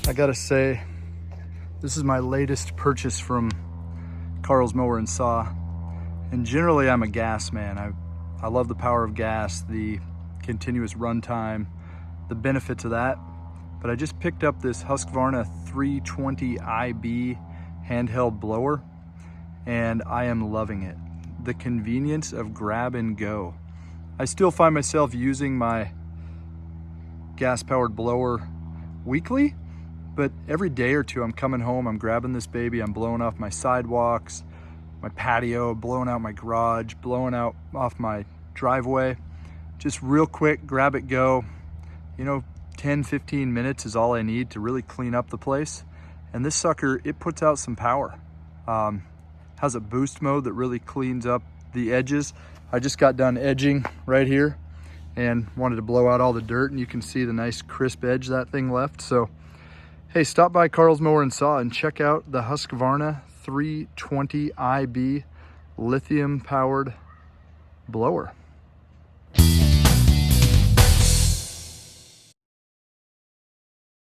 I gotta say, this is my latest purchase from Carl's Mower and Saw. And generally I'm a gas man. I love the power of gas, the continuous runtime, the benefits of that. But I just picked up this Husqvarna 320ib handheld blower, and I am loving it. The convenience of grab and go. I still find myself using my gas-powered blower weekly, but every day or two I'm coming home, I'm grabbing this baby, I'm blowing off my sidewalks, my patio, blowing out my garage, blowing out off my driveway. Just real quick, grab it, go. You know, 10-15 minutes is all I need to really clean up the place. And this sucker, it puts out some power. Has a boost mode that really cleans up the edges. I just got done edging right here and wanted to blow out all the dirt, and you can see the nice crisp edge that thing left. So hey, stop by Carl's Mower and Saw and check out the Husqvarna 320ib lithium powered blower.